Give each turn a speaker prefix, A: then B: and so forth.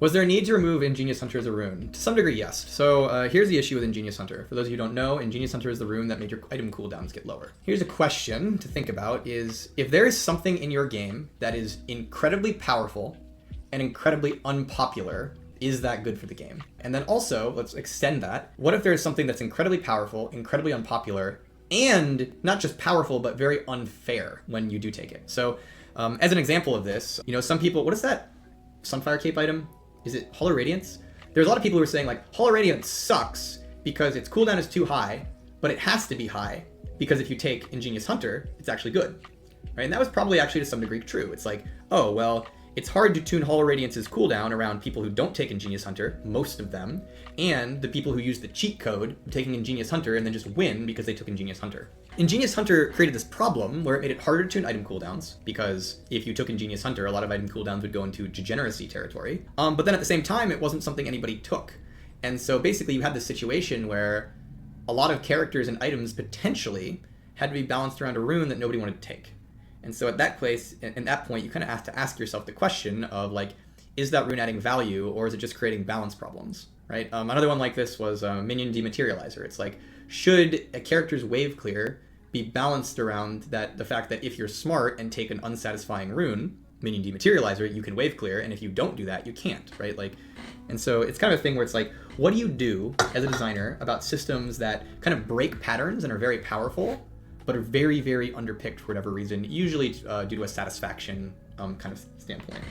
A: Was there a need to remove Ingenious Hunter as a rune? To some degree, yes. So here's the issue with Ingenious Hunter. For those of you who don't know, Ingenious Hunter is the rune that made your item cooldowns get lower. Here's a question to think about is, if there is something in your game that is incredibly powerful and incredibly unpopular, is that good for the game? And then also, let's extend that. What if there is something that's incredibly powerful, incredibly unpopular, and not just powerful, but very unfair when you do take it? So as an example of this, you know, some people, what is that Sunfire Cape item? Is it Hollow Radiance? There's a lot of people who are saying like, Hollow Radiance sucks because its cooldown is too high, but it has to be high because if you take Ingenious Hunter, it's actually good, right? And that was probably actually to some degree true. It's like, oh, well, it's hard to tune Hollow Radiance's cooldown around people who don't take Ingenious Hunter, most of them, and the people who use the cheat code taking Ingenious Hunter and then just win because they took Ingenious Hunter. Ingenious Hunter created this problem where it made it harder to tune item cooldowns, because if you took Ingenious Hunter, a lot of item cooldowns would go into degeneracy territory. But then at the same time, it wasn't something anybody took. And so basically you had this situation where a lot of characters and items potentially had to be balanced around a rune that nobody wanted to take. And so at that point, you kind of have to ask yourself the question of like, is that rune adding value or is it just creating balance problems, right? Another one like this was Minion Dematerializer. It's like, should a character's wave clear be balanced around the fact that if you're smart and take an unsatisfying rune, Minion Dematerializer, you can wave clear, and if you don't do that, you can't, right? Like, and so it's kind of a thing where it's like, what do you do as a designer about systems that kind of break patterns and are very powerful, but are very, very underpicked for whatever reason, usually due to a satisfaction kind of standpoint.